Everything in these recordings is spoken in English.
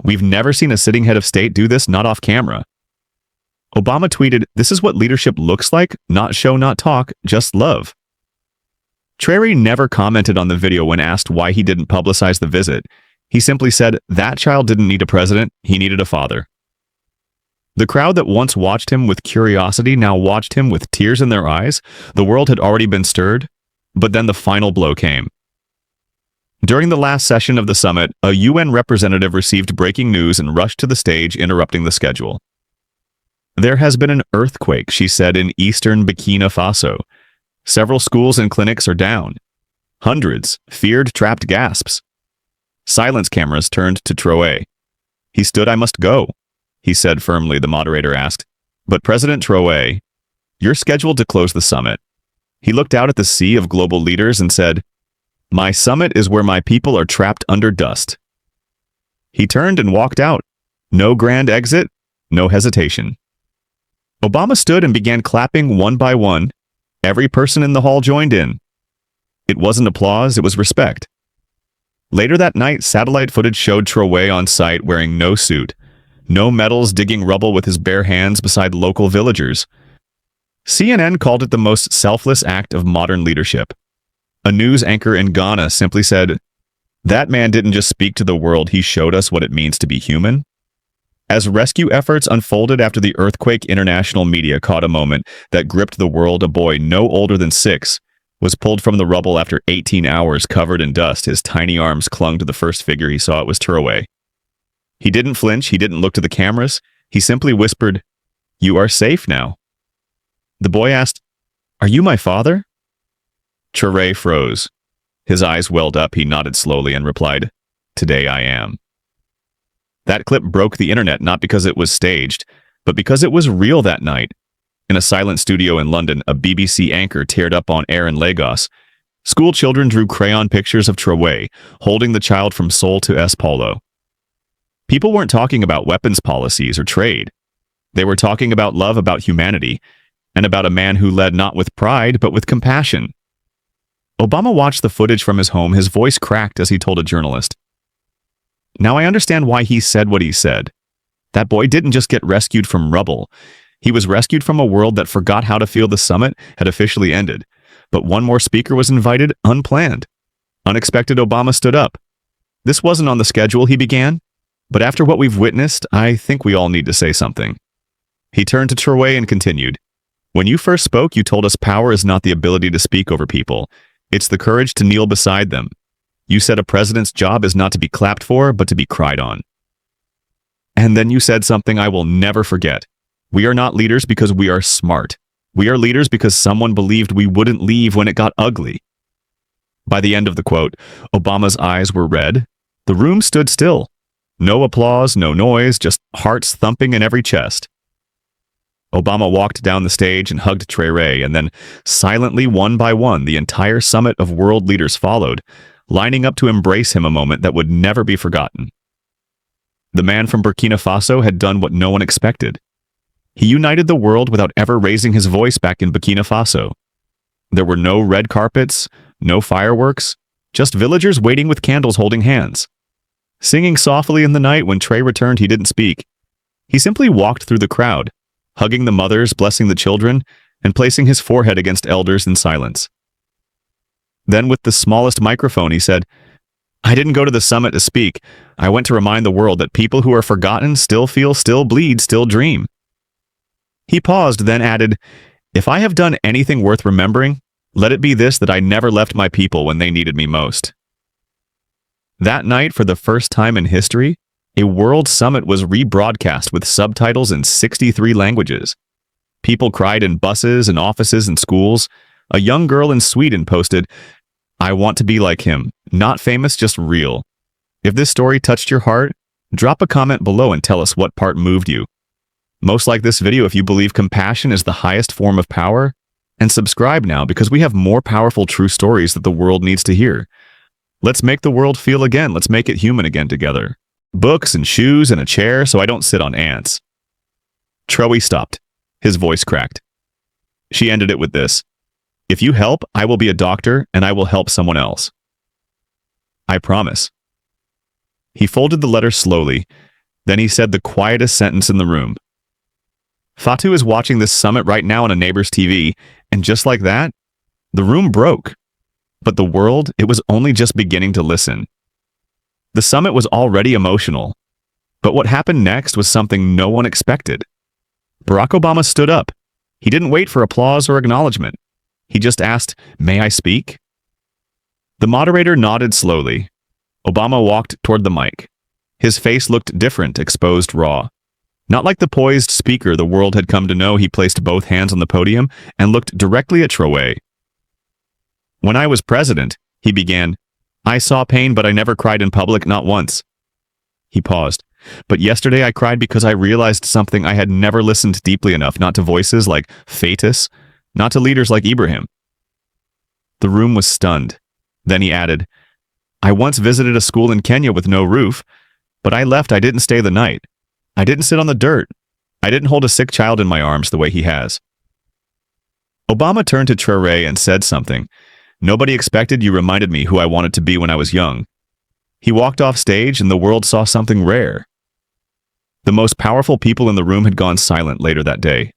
We've never seen a sitting head of state do this, not off camera. Obama tweeted, "This is what leadership looks like, not show, not talk, just love." Traoré never commented on the video when asked why he didn't publicize the visit. He simply said, "That child didn't need a president, he needed a father." The crowd that once watched him with curiosity now watched him with tears in their eyes. The world had already been stirred, but then the final blow came. During the last session of the summit, a UN representative received breaking news and rushed to the stage, interrupting the schedule. "There has been an earthquake," she said, in eastern Burkina Faso. "Several schools and clinics are down." Hundreds feared trapped gasps. Silence cameras turned to Traoré. "He stood, I must go," he said firmly, the moderator asked. "But President Traoré, you're scheduled to close the summit." He looked out at the sea of global leaders and said, "My summit is where my people are trapped under dust." He turned and walked out. No grand exit, no hesitation. Obama stood and began clapping one by one. Every person in the hall joined in. It wasn't applause, it was respect. Later that night, satellite footage showed Traoré on site wearing no suit, no medals, digging rubble with his bare hands beside local villagers. CNN called it the most selfless act of modern leadership. A news anchor in Ghana simply said, "That man didn't just speak to the world, he showed us what it means to be human." As rescue efforts unfolded after the earthquake, international media caught a moment that gripped the world. A boy no older than 6 was pulled from the rubble after 18 hours covered in dust. His tiny arms clung to the first figure he saw. It was Traoré. He didn't flinch, he didn't look to the cameras. He simply whispered, "You are safe now." The boy asked, "Are you my father?" Traoré froze. His eyes welled up. He nodded slowly and replied, "Today I am." That clip broke the internet not because it was staged, but because it was real that night. In a silent studio in London, a BBC anchor teared up on air in Lagos. School children drew crayon pictures of Traoré, holding the child from Seoul to Sao Paulo. People weren't talking about weapons policies or trade. They were talking about love, about humanity, and about a man who led not with pride, but with compassion. Obama watched the footage from his home. His voice cracked as he told a journalist, "Now I understand why he said what he said. That boy didn't just get rescued from rubble. He was rescued from a world that forgot how to feel. The summit had officially ended, but one more speaker was invited, unplanned. Unexpected. Obama stood up. "This wasn't on the schedule," he began, "but after what we've witnessed, I think we all need to say something." He turned to Traoré and continued, "When you first spoke, you told us power is not the ability to speak over people. It's the courage to kneel beside them. You said a president's job is not to be clapped for, but to be cried on. And then you said something I will never forget. We are not leaders because we are smart. We are leaders because someone believed we wouldn't leave when it got ugly." By the end of the quote, Obama's eyes were red. The room stood still. No applause, no noise, just hearts thumping in every chest. Obama walked down the stage and hugged Traoré, and then, silently, one by one, the entire summit of world leaders followed, lining up to embrace him, a moment that would never be forgotten. The man from Burkina Faso had done what no one expected. He united the world without ever raising his voice. Back in Burkina Faso, there were no red carpets, no fireworks, just villagers waiting with candles, holding hands. Singing softly in the night. When Traoré returned, he didn't speak. He simply walked through the crowd, hugging the mothers, blessing the children, and placing his forehead against elders in silence. Then, with the smallest microphone, he said, "I didn't go to the summit to speak. I went to remind the world that people who are forgotten still feel, still bleed, still dream." He paused, then added, "If I have done anything worth remembering, let it be this, that I never left my people when they needed me most." That night, for the first time in history, a world summit was rebroadcast with subtitles in 63 languages. People cried in buses and offices and schools. A young girl in Sweden posted, "I want to be like him, not famous, just real." If this story touched your heart, drop a comment below and tell us what part moved you. Most like this video if you believe compassion is the highest form of power, and subscribe now because we have more powerful true stories that the world needs to hear. Let's make the world feel again. Let's make it human again together. Books and shoes and a chair so I don't sit on ants. Traoré stopped. His voice cracked. She ended it with this, "If you help, I will be a doctor and I will help someone else. I promise." He folded the letter slowly, Then he said the quietest sentence in the room. Fatu is watching this summit right now on a neighbor's TV, and just like that, the room broke. But the world, it was only just beginning to listen. The summit was already emotional. But what happened next was something no one expected. Barack Obama stood up. He didn't wait for applause or acknowledgement. He just asked, "May I speak?" The moderator nodded slowly. Obama walked toward the mic. His face looked different, exposed raw. Not like the poised speaker the world had come to know. He placed both hands on the podium and looked directly at Traoré. "When I was president," he began, "I saw pain, but I never cried in public, not once." He paused. "But yesterday I cried because I realized something. I had never listened deeply enough, not to voices like Fatus, not to leaders like Ibrahim." The room was stunned. Then he added, "I once visited a school in Kenya with no roof, but I left. I didn't stay the night. I didn't sit on the dirt. I didn't hold a sick child in my arms the way he has." Obama turned to Traoré and said something. "Nobody expected you reminded me who I wanted to be when I was young." He walked off stage and the world saw something rare. The most powerful people in the room had gone silent later that day.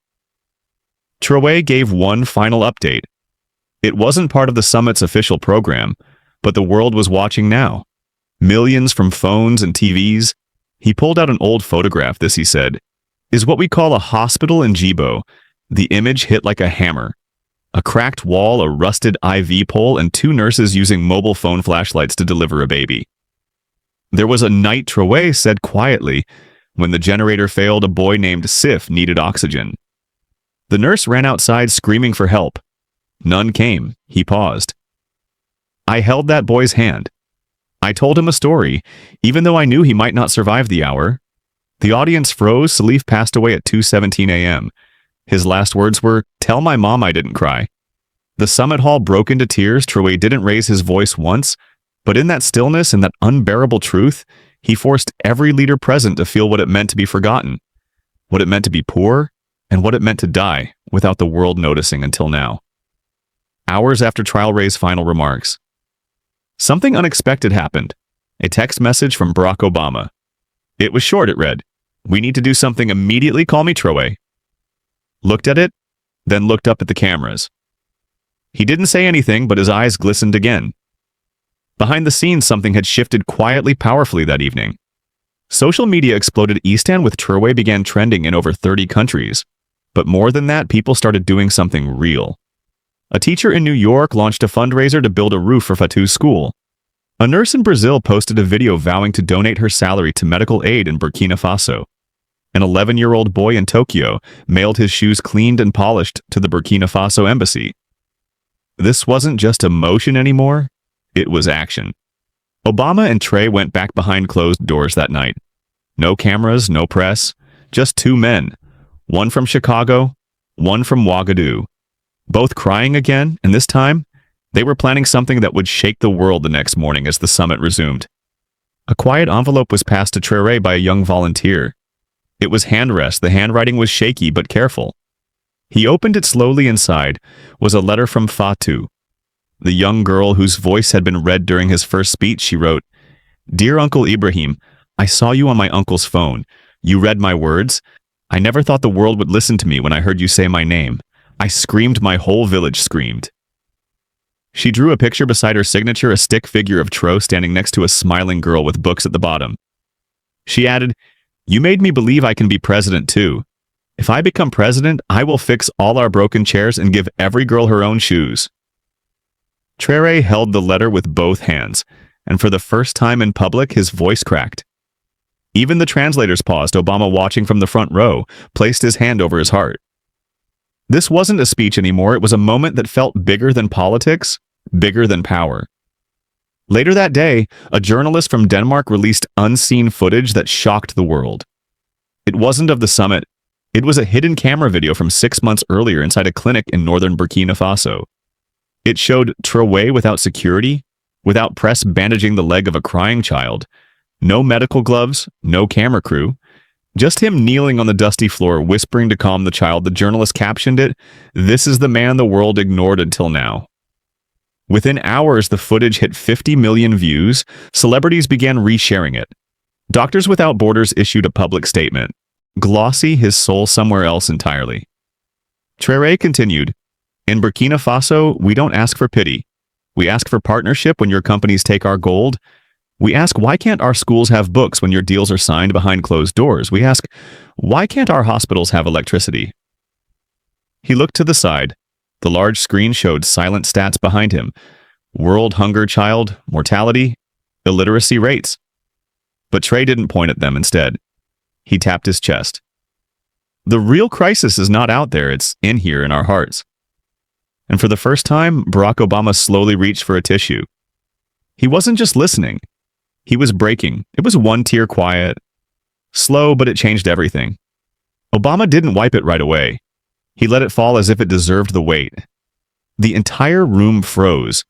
Traoré gave one final update. It wasn't part of the summit's official program, but the world was watching now. Millions from phones and TVs. He pulled out an old photograph. "This," he said, "is what we call a hospital in Djibo." The image hit like a hammer. A cracked wall, a rusted IV pole, and 2 nurses using mobile phone flashlights to deliver a baby. "There was a night," Traoré said quietly, "when the generator failed. A boy named Sif needed oxygen. The nurse ran outside screaming for help. None came." He paused. "I held that boy's hand. I told him a story, even though I knew he might not survive the hour." The audience froze. Salif passed away at 2:17 a.m. His last words were, "Tell my mom I didn't cry." The summit hall broke into tears. Traoré didn't raise his voice once, but in that stillness and that unbearable truth, he forced every leader present to feel what it meant to be forgotten, what it meant to be poor, and what it meant to die without the world noticing until now. Hours after Traoré's final remarks, something unexpected happened. A text message from Barack Obama. It was short. It read, "We need to do something immediately. Call me Traoré." Looked at it, then looked up at the cameras. He didn't say anything, but his eyes glistened again. Behind the scenes, something had shifted quietly, powerfully that evening. Social media exploded. Eastan with Traoré began trending in over 30 countries. But more than that, people started doing something real. A teacher in New York launched a fundraiser to build a roof for Fatu's school. A nurse in Brazil posted a video vowing to donate her salary to medical aid in Burkina Faso. An 11-year-old boy in Tokyo mailed his shoes cleaned and polished to the Burkina Faso embassy. This wasn't just emotion anymore, it was action. Obama and Trey went back behind closed doors that night. No cameras, no press, just 2 men, one from Chicago, one from Ouagadougou. Both crying again, and this time, they were planning something that would shake the world the next morning as the summit resumed. A quiet envelope was passed to Traoré by a young volunteer. It was handrest. The handwriting was shaky but careful. He opened it slowly. Inside was a letter from Fatu, the young girl whose voice had been read during his first speech. She wrote, "Dear Uncle Ibrahim, I saw you on my uncle's phone. You read my words. I never thought the world would listen to me when I heard you say my name. I screamed, my whole village screamed." She drew a picture beside her signature, a stick figure of Tro standing next to a smiling girl with books at the bottom. She added, "You made me believe I can be president too. If I become president, I will fix all our broken chairs and give every girl her own shoes." Traoré held the letter with both hands, and for the first time in public, his voice cracked. Even the translators paused. Obama, watching from the front row, placed his hand over his heart. This wasn't a speech anymore. It was a moment that felt bigger than politics, bigger than power. Later that day, a journalist from Denmark released unseen footage that shocked the world. It wasn't of the summit. It was a hidden camera video from 6 months earlier inside a clinic in northern Burkina Faso. It showed Traoré without security, without press bandaging the leg of a crying child, no medical gloves, no camera crew, just him kneeling on the dusty floor, whispering to calm the child. The journalist captioned it, "This is the man the world ignored until now." Within hours, the footage hit 50 million views. Celebrities began resharing it. Doctors Without Borders issued a public statement. Glossy, his soul somewhere else entirely. Traoré continued, "In Burkina Faso, we don't ask for pity. We ask for partnership when your companies take our gold. We ask, why can't our schools have books when your deals are signed behind closed doors? We ask, why can't our hospitals have electricity?" He looked to the side. The large screen showed silent stats behind him. World hunger, child mortality, illiteracy rates. But Trey didn't point at them instead. He tapped his chest. The real crisis is not out there, it's in here in our hearts. And for the first time, Barack Obama slowly reached for a tissue. He wasn't just listening. He was breaking. It was one tear quiet. Slow, but it changed everything. Obama didn't wipe it right away. He let it fall as if it deserved the weight. The entire room froze.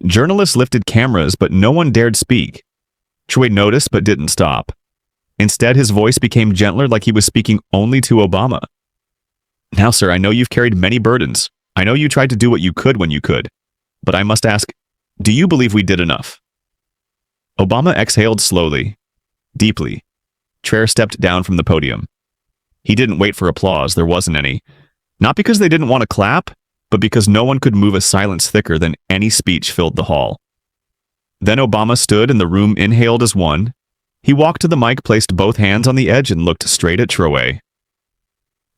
Journalists lifted cameras, but no one dared speak. Troy noticed, but didn't stop. Instead, his voice became gentler, like he was speaking only to Obama. "Now, sir, I know you've carried many burdens. I know you tried to do what you could when you could. But I must ask, do you believe we did enough?" Obama exhaled slowly, deeply. Traoré stepped down from the podium. He didn't wait for applause, there wasn't any. Not because they didn't want to clap, but because no one could move a silence thicker than any speech filled the hall. Then Obama stood and the room inhaled as one. He walked to the mic, placed both hands on the edge, and looked straight at Traoré.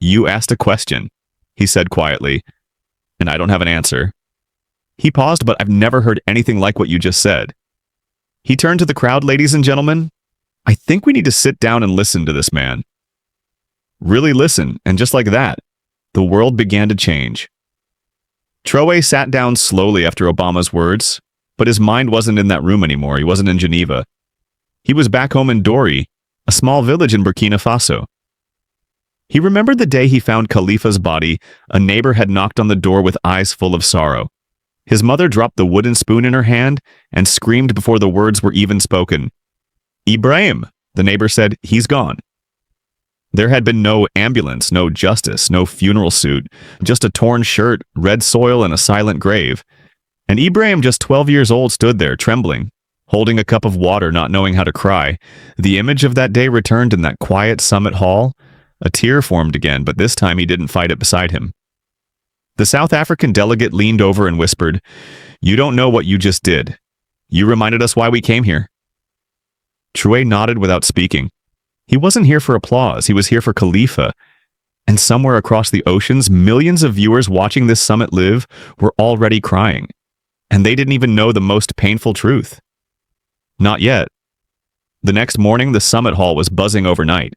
"You asked a question," he said quietly, "and I don't have an answer." He paused, "But I've never heard anything like what you just said." He turned to the crowd, "Ladies and gentlemen, I think we need to sit down and listen to this man." Really listen, and just like that, the world began to change. Traoré sat down slowly after Obama's words, but his mind wasn't in that room anymore. He wasn't in Geneva. He was back home in Dori, a small village in Burkina Faso. He remembered the day he found Khalifa's body. A neighbor had knocked on the door with eyes full of sorrow. His mother dropped the wooden spoon in her hand and screamed before the words were even spoken. "Ibrahim," the neighbor said, "he's gone." There had been no ambulance, no justice, no funeral suit, just a torn shirt, red soil, and a silent grave. And Ibrahim, just 12 years old, stood there, trembling, holding a cup of water, not knowing how to cry. The image of that day returned in that quiet summit hall. A tear formed again, but this time he didn't fight it beside him. The South African delegate leaned over and whispered, "You don't know what you just did. You reminded us why we came here." Traoré nodded without speaking. He wasn't here for applause, he was here for Khalifa. And somewhere across the oceans, millions of viewers watching this summit live were already crying. And they didn't even know the most painful truth. Not yet. The next morning, the summit hall was buzzing overnight.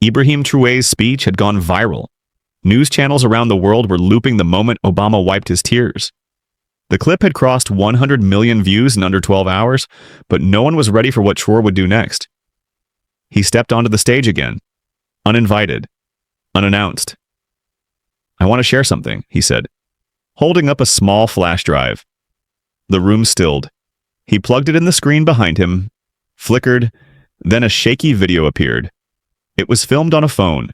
Ibrahim Traoré's speech had gone viral. News channels around the world were looping the moment Obama wiped his tears. The clip had crossed 100 million views in under 12 hours, but no one was ready for what Traoré would do next. He stepped onto the stage again, uninvited, unannounced. "I want to share something," he said, holding up a small flash drive. The room stilled. He plugged it in the screen behind him, flickered, then a shaky video appeared. It was filmed on a phone.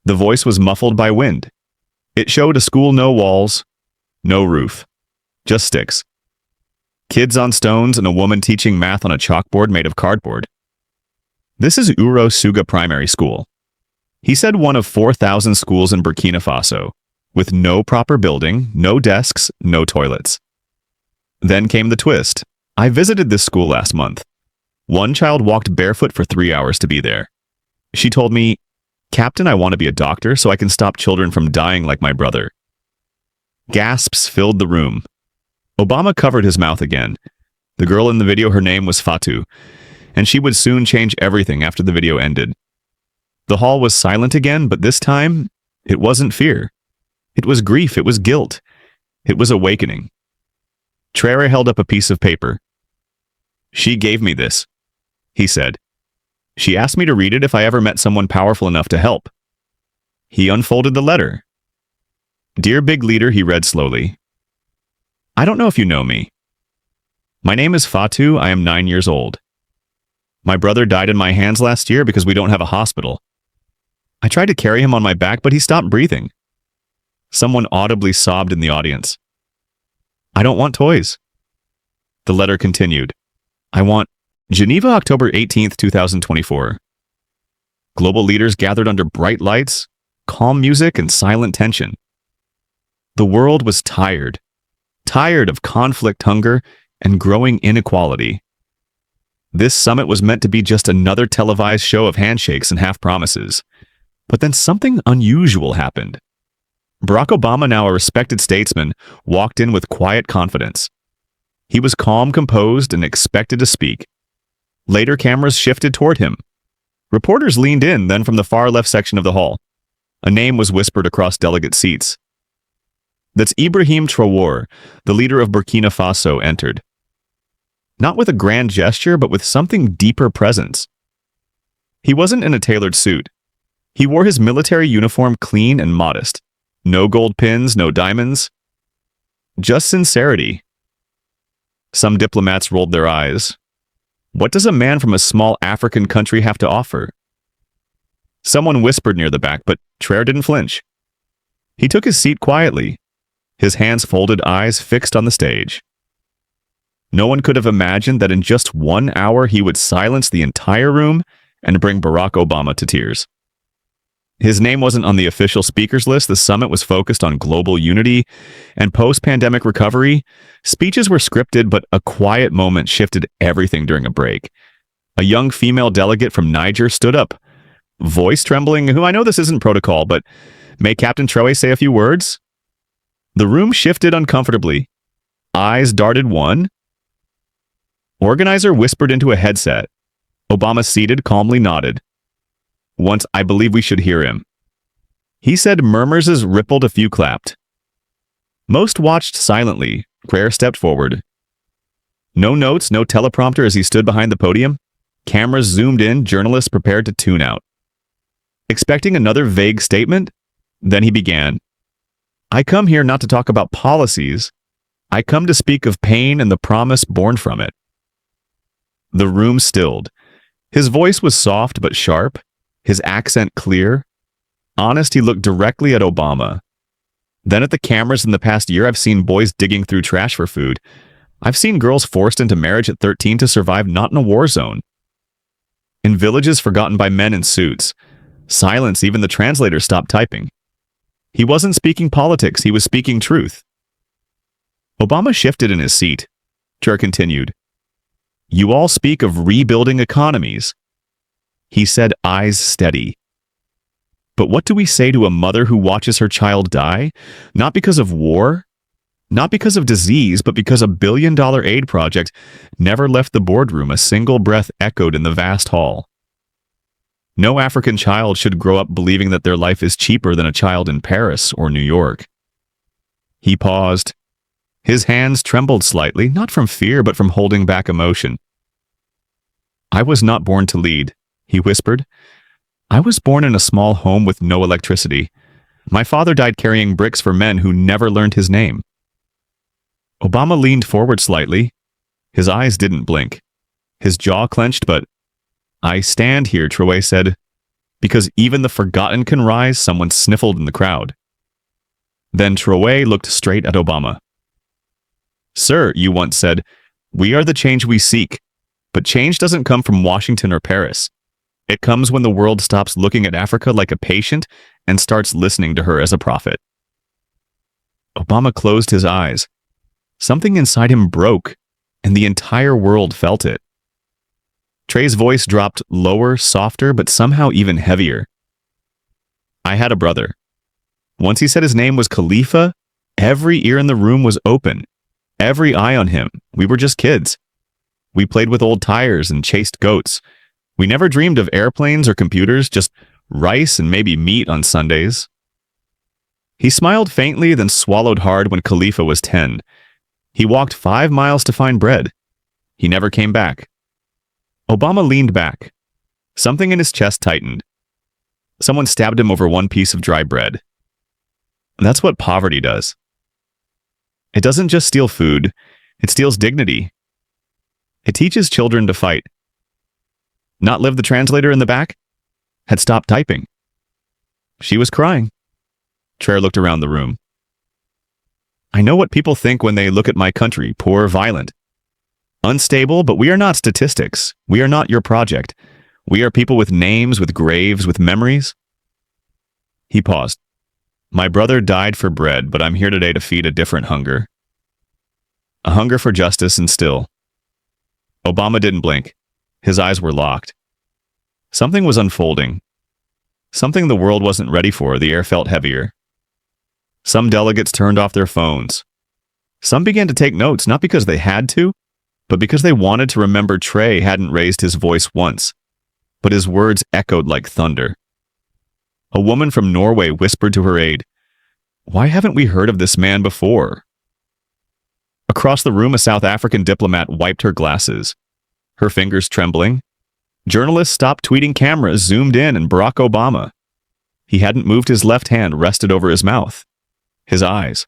The voice was muffled by wind. It showed a school, no walls, no roof, just sticks. Kids on stones and a woman teaching math on a chalkboard made of cardboard. "This is Uro Suga Primary School," he said, one of 4,000 schools in Burkina Faso, with no proper building, no desks, no toilets. Then came the twist. "I visited this school last month. One child walked barefoot for 3 hours to be there. She told me, 'Captain, I want to be a doctor so I can stop children from dying like my brother.'" Gasps filled the room. Obama covered his mouth again. The girl in the video, her name was Fatou, and she would soon change everything after the video ended. The hall was silent again, but this time, it wasn't fear. It was grief, it was guilt. It was awakening. Traoré held up a piece of paper. "She gave me this," he said. "She asked me to read it if I ever met someone powerful enough to help." He unfolded the letter. "Dear Big Leader," he read slowly. "I don't know if you know me. My name is Fatou. I am 9 years old. My brother died in my hands last year because we don't have a hospital. I tried to carry him on my back, but he stopped breathing." Someone audibly sobbed in the audience. "I don't want toys." The letter continued. "I want Geneva, October 18th, 2024. Global leaders gathered under bright lights, calm music, and silent tension. The world was tired of conflict, hunger, and growing inequality. This summit was meant to be just another televised show of handshakes and half-promises. But then something unusual happened. Barack Obama, now a respected statesman, walked in with quiet confidence. He was calm, composed, and expected to speak. Later, cameras shifted toward him. Reporters leaned in, then from the far left section of the hall, a name was whispered across delegate seats. That's Ibrahim Traoré, the leader of Burkina Faso, entered. Not with a grand gesture, but with something deeper presence. He wasn't in a tailored suit. He wore his military uniform clean and modest. No gold pins, no diamonds. Just sincerity. Some diplomats rolled their eyes. What does a man from a small African country have to offer? Someone whispered near the back, but Traoré didn't flinch. He took his seat quietly, his hands folded, eyes fixed on the stage. No one could have imagined that in just 1 hour he would silence the entire room and bring Barack Obama to tears. His name wasn't on the official speakers list. The summit was focused on global unity and post-pandemic recovery. Speeches were scripted, but a quiet moment shifted everything during a break. A young female delegate from Niger stood up, voice trembling, who I know this isn't protocol, but may Captain Traoré say a few words? The room shifted uncomfortably. Eyes darted one. Organizer whispered into a headset. Obama, seated, calmly nodded. Once, I believe we should hear him. He said. Murmurs as rippled, a few clapped. Most watched silently. Traoré stepped forward. No notes, no teleprompter as he stood behind the podium. Cameras zoomed in, journalists prepared to tune out. Expecting another vague statement, then he began. I come here not to talk about policies. I come to speak of pain and the promise born from it. The room stilled. His voice was soft but sharp, his accent clear. Honest, he looked directly at Obama. Then at the cameras. In the past year, I've seen boys digging through trash for food. I've seen girls forced into marriage at 13 to survive, not in a war zone. In villages forgotten by men in suits. Silence, even the translator stopped typing. He wasn't speaking politics, he was speaking truth. Obama shifted in his seat. Traoré continued. You all speak of rebuilding economies. He said, eyes steady. But what do we say to a mother who watches her child die? Not because of war, not because of disease, but because a billion-dollar aid project never left the boardroom. A single breath echoed in the vast hall. No African child should grow up believing that their life is cheaper than a child in Paris or New York. He paused. His hands trembled slightly, not from fear, but from holding back emotion. I was not born to lead, he whispered. I was born in a small home with no electricity. My father died carrying bricks for men who never learned his name. Obama leaned forward slightly. His eyes didn't blink. His jaw clenched, but I stand here, Traoré said, because even the forgotten can rise. Someone sniffled in the crowd. Then Traoré looked straight at Obama. Sir, you once said, we are the change we seek. But change doesn't come from Washington or Paris. It comes when the world stops looking at Africa like a patient and starts listening to her as a prophet. Obama closed his eyes. Something inside him broke, and the entire world felt it. Traoré's voice dropped lower, softer, but somehow even heavier. I had a brother. Once he said his name was Khalifa, every ear in the room was open. Every eye on him. We were just kids. We played with old tires and chased goats. We never dreamed of airplanes or computers, just rice and maybe meat on Sundays. He smiled faintly, then swallowed hard when Khalifa was 10. He walked 5 miles to find bread. He never came back. Obama leaned back. Something in his chest tightened. Someone stabbed him over one piece of dry bread. That's what poverty does. It doesn't just steal food, it steals dignity. It teaches children to fight. Not Liv, the translator in the back, had stopped typing. She was crying. Traoré looked around the room. I know what people think when they look at my country, poor, violent. Unstable, but we are not statistics. We are not your project. We are people with names, with graves, with memories. He paused. My brother died for bread, but I'm here today to feed a different hunger. A hunger for justice and still. Obama didn't blink. His eyes were locked. Something was unfolding. Something the world wasn't ready for. The air felt heavier. Some delegates turned off their phones. Some began to take notes, not because they had to, but because they wanted to remember Trey hadn't raised his voice once, but his words echoed like thunder. A woman from Norway whispered to her aide, "Why haven't we heard of this man before?" Across the room, a South African diplomat wiped her glasses, her fingers trembling. Journalists stopped tweeting, cameras zoomed in, and Barack Obama. He hadn't moved. His left hand rested over his mouth. His eyes,